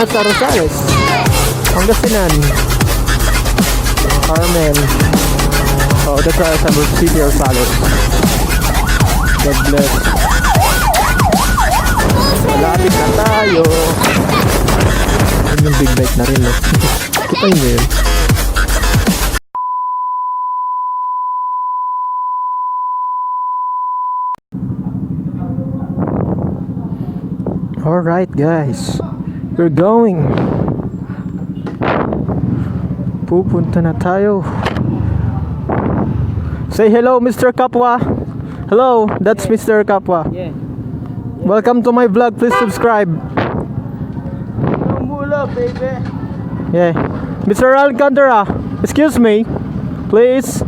sa Rosales, Pangasinan, Carmel. Oh, that's sa City Rosales. God bless. Malapit na tayo. Yung big bike na rin, no? Ay, yun. Alright guys, we're going. Pupunta na tayo. Say hello, Mr. Kapwa. Hello, that's Mr. Kapwa. Yeah. Welcome to my vlog, please subscribe. Mula, baby. Yeah. Mr. Alcantara, excuse me, please.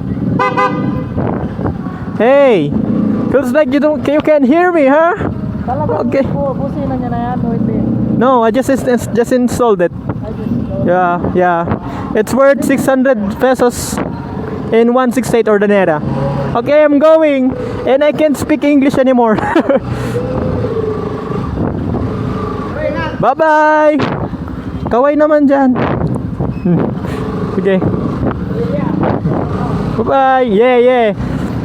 Hey, feels like you can't hear me, huh? Okay. Busin na niya na yan, o hindi? No, I just installed it. Yeah. It's worth 600 pesos in 168 Ordanera. Okay, I'm going, and I can't speak English anymore. Bye-bye. Kaway naman dyan. Okay. Bye-bye. Yeah.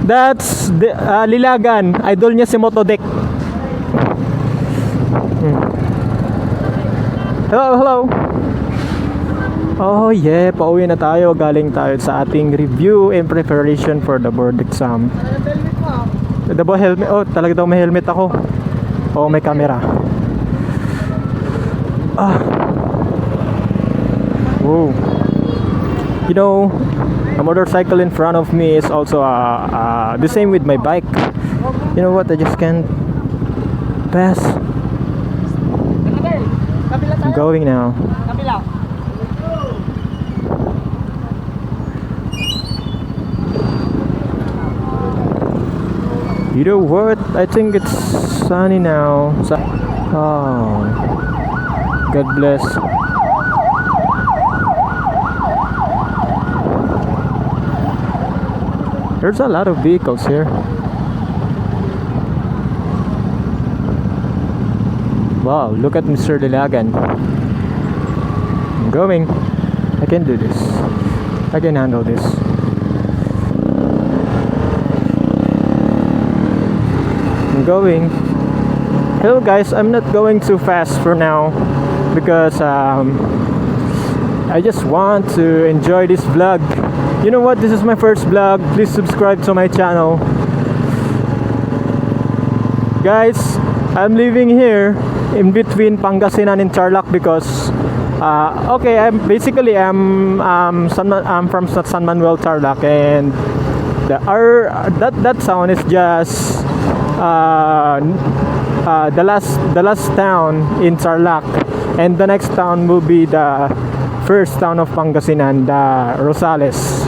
That's the, Lilagan. Idol niya si Motovlog. Hello. Oh yeah, pauwi na tayo. Galing tayo sa ating review and preparation for the board exam. The helmet. Oh, talaga daw may helmet ako. Oh, may camera. Whoa. You know, a motorcycle in front of me is also the same with my bike. You know what? I just can't pass. I'm going now. You know what? I think it's sunny now. Oh, God bless. There's a lot of vehicles here. Wow, look at Mr. Lilagan. I'm going. I can do this. I can handle this. I'm going. Hello guys, I'm not going too fast for now because I just want to enjoy this vlog. You know what? This is my first vlog. Please subscribe to my channel. Guys, I'm living here in between Pangasinan and Tarlac because I'm from San Manuel, Tarlac, and that town is just the last town in Tarlac, and the next town will be the first town of Pangasinan, the Rosales.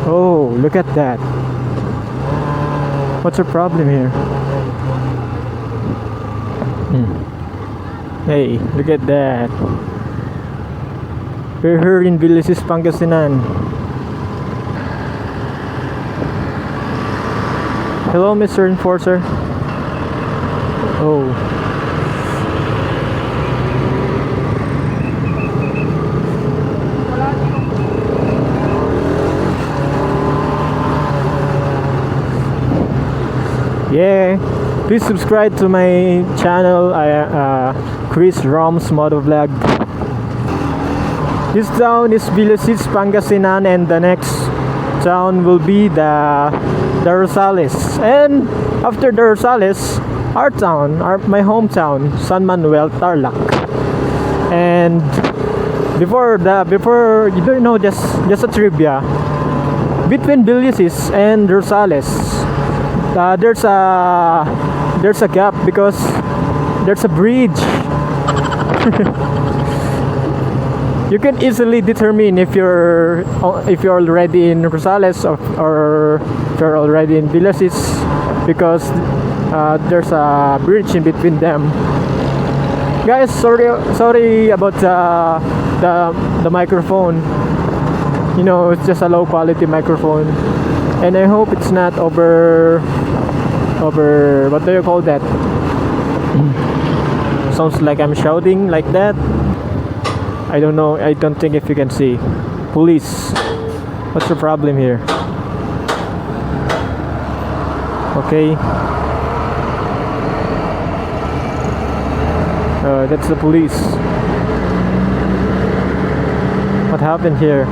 Oh, look at that. What's the problem here? Hey, look at that. We're here in Villasis, Pangasinan. Hello, Mr. Enforcer. Oh. Yeah. Please subscribe to my channel, Chris Rom's Motovlog. This town is Villasis, Pangasinan, and the next town will be the Rosales. And after the Rosales, our town, my hometown, San Manuel, Tarlac. And before you don't know, just a trivia, between Villasis and Rosales, there's a gap because there's a bridge. You can easily determine if you're already in Rosales or if you're already in Villasis because there's a bridge in between them. Guys, sorry about the microphone. You know, it's just a low quality microphone, and I hope it's not over what do you call that? Sounds like I'm shouting like that. I don't know. I don't think if you can see. Police. What's the problem here? Okay. That's the police. What happened here?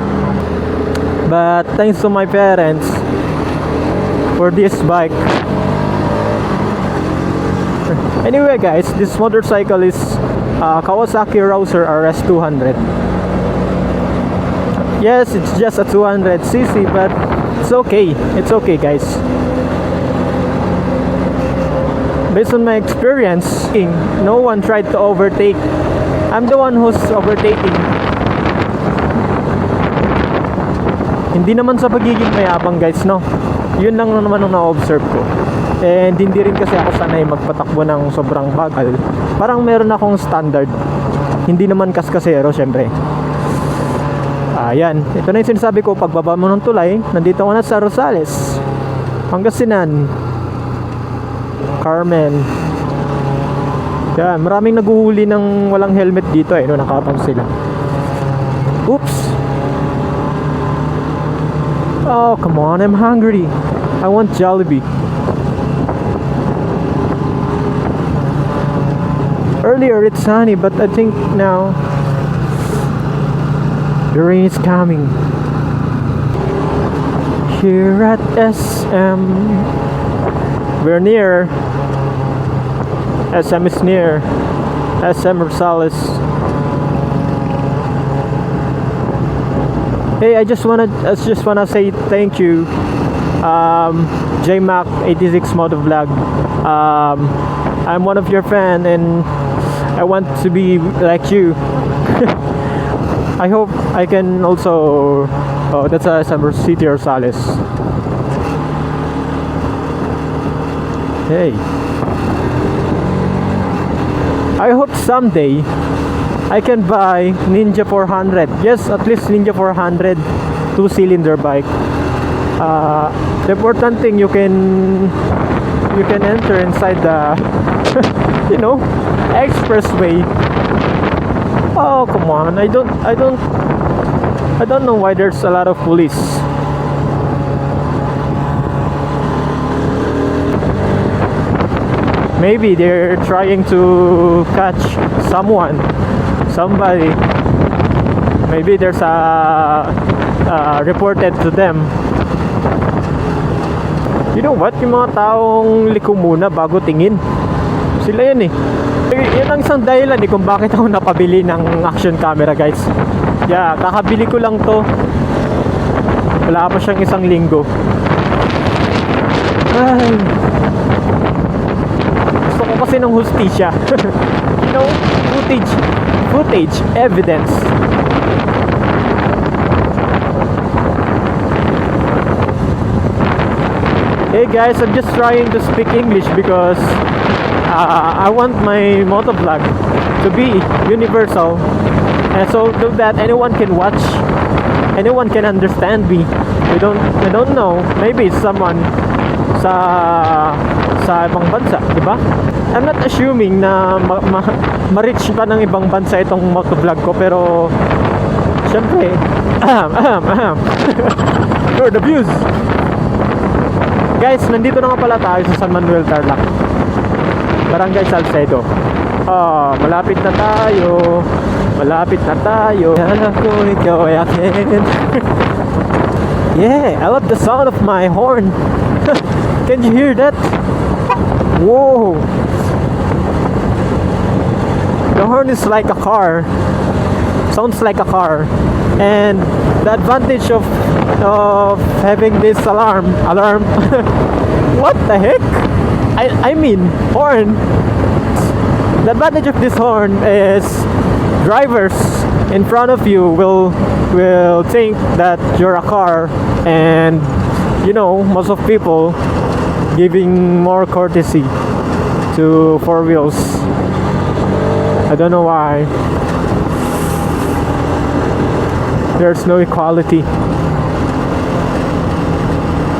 But thanks to my parents for this bike. Anyway guys, this motorcycle is Kawasaki Rouser RS200. Yes, it's just a 200cc, but it's okay. It's okay guys. Based on my experience, no one tried to overtake. I'm the one who's overtaking. Hindi naman sa pagiging mayabang guys, no? Yun lang naman ang na-observe ko. And hindi rin kasi ako sanay magpatakbo ng sobrang bagal. Parang meron akong standard. Hindi naman kaskasero syempre. Ayan, ito na yung sinasabi ko, pagbaba mo ng tulay, nandito ako na sa Rosales, Pangasinan, Carmen. Yan, maraming naguhuli ng walang helmet dito no, nakapang sila. Oops. Oh, come on, I'm hungry. I want Jollibee. Earlier it's sunny, but I think now the rain is coming. Here at SM, we're near. SM is near. SM Rosales. Hey, I just wanna say thank you, JMac86 Motovlog. I'm one of your fan, and I want to be like you. I hope I can also. Oh, that's a City Rosales. Hey. I hope someday I can buy Ninja 400. Yes, at least Ninja 400 2-cylinder bike. The important thing, you can enter inside the you know, expressway. Oh, come on. I don't know why there's a lot of police. Maybe they're trying to catch somebody. Maybe there's a reported to them. You know what? Yung mga taong liko muna bago tingin. Sila yan eh. Yan ang isang dahilan kung bakit ako napabili ng action camera guys. Yeah, kakabili ko lang to. Wala pa siyang isang linggo. Ay. Gusto ko kasi ng hustisya. You know, footage, evidence. Hey guys, I'm just trying to speak English because I want my motovlog to be universal, and so that anyone can watch, anyone can understand me. I don't know, maybe it's someone sa ibang bansa, di ba? I'm not assuming na ma-reach pa ng ibang bansa itong motovlog ko, pero syempre for the views. Guys, nandito na nga pala tayo sa San Manuel, Tarlac, Barangay Salcedo. Malapit na tayo. Alam ko ikaw ay akin. Yeah, I love the sound of my horn. Can you hear that? Whoa. The horn is like a car. Sounds like a car. And the advantage of having this alarm what the heck? I mean horn. The advantage of this horn is drivers in front of you will think that you're a car, and you know, most of people giving more courtesy to four wheels. I don't know why. There's no equality.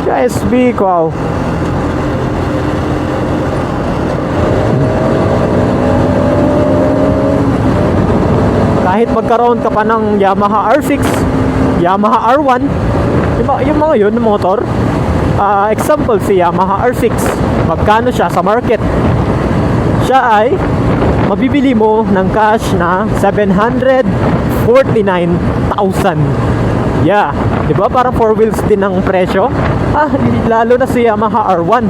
Just be equal. Kahit magkaroon ka pa ng Yamaha R6, Yamaha R1, yung mga yun, motor. Example, si Yamaha R6, magkano siya sa market? Siya ay mabibili mo ng cash na 749,000. Yeah, 'di ba? Parang 4 wheels din ang presyo. Lalo na si Yamaha R1,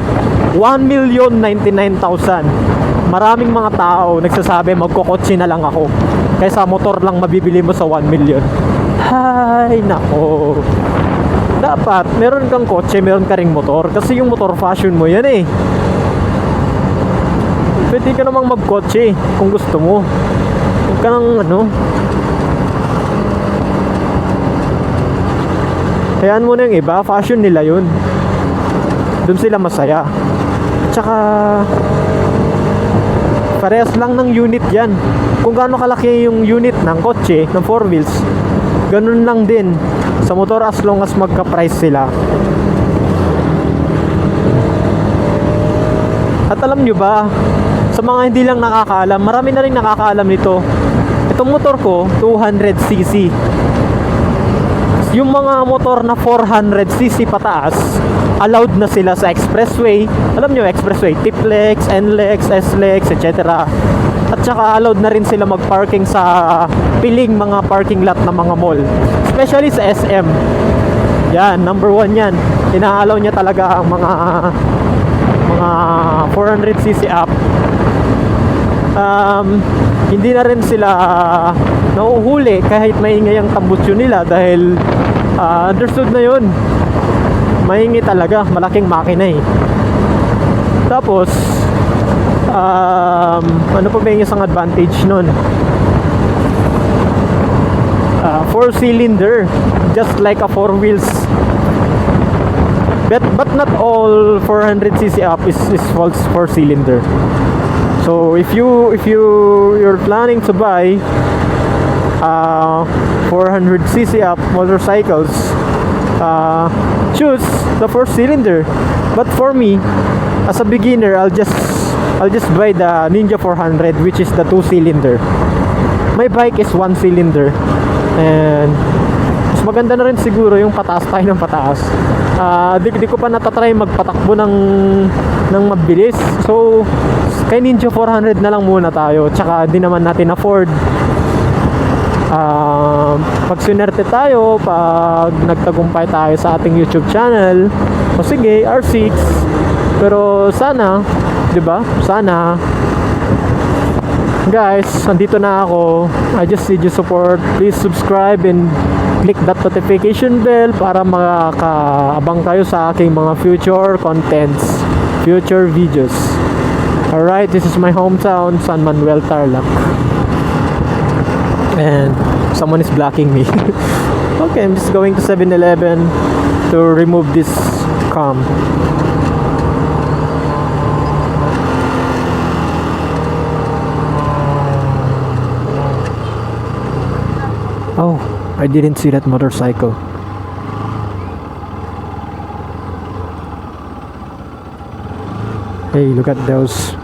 1,099,000. Maraming mga tao nagsasabi magkokotse na lang ako kaysa motor lang mabibili mo sa 1 million. Hay nako. Dapat meron kang kotse, meron ka ring motor kasi yung motor fashion mo yan eh. Pwede ka namang magkotse kung gusto mo. Huwag ka nang hayaan mo na yung iba, fashion nila yun. Doon sila masaya. Tsaka parehas lang ng unit yan. Kung gaano kalaki yung unit ng kotse, ng 4 wheels, ganun lang din sa motor as long as magka-price sila. At alam nyo ba, sa mga hindi lang nakakaalam, marami na rin nakakaalam nito. Itong motor ko, 200cc. Yung mga motor na 400cc pataas, allowed na sila sa expressway. Alam nyo, expressway, T-Flex, N-Lex, S-Lex, etc. At saka allowed na rin sila mag-parking sa piling mga parking lot ng mga mall. Especially sa SM. Yan, number 1 yan. Ina-allow niya talaga ang mga 400cc up. Hindi na rin sila nauhuli kahit maingay ang tambutso nila dahil understood na yun. Maingay talaga, malaking makina eh. Tapos ano pa ba yung isang advantage nun? 4-cylinder, just like a 4 wheels. But not all 400cc up is 4-cylinder. So if you're planning to buy 400cc up motorcycles, choose the 4-cylinder. But for me, as a beginner, I'll just buy the Ninja 400, which is the 2-cylinder. My bike is 1-cylinder, and mas maganda na rin siguro yung pataas tayo ng pataas. Di ko pa natatry magpatakbo ng mabilis. So kay Ninja 400 na lang muna tayo. Tsaka di naman natin afford. Pag sinerte tayo, pag nagtagumpay tayo sa ating YouTube channel, o sige, R6. Pero sana, di ba? Sana. Guys, nandito na ako. I just need your support. Please subscribe and click that notification bell para makakaabang kayo sa aking mga future contents, future videos. Alright, this is my hometown, San Manuel, Tarlac. And someone is blocking me. Okay, I'm just going to 7-Eleven to remove this cam. Oh, I didn't see that motorcycle. Hey, look at those.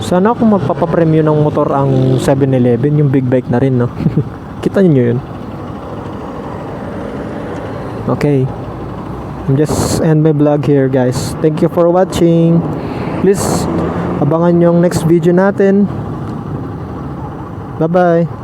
Sana kung magpapapremyo ng motor ang 7-Eleven, yung big bike na rin, no? Kita niyo yun. Okay. I'm just end my vlog here, guys. Thank you for watching. Please abangan yung next video natin. Bye-bye.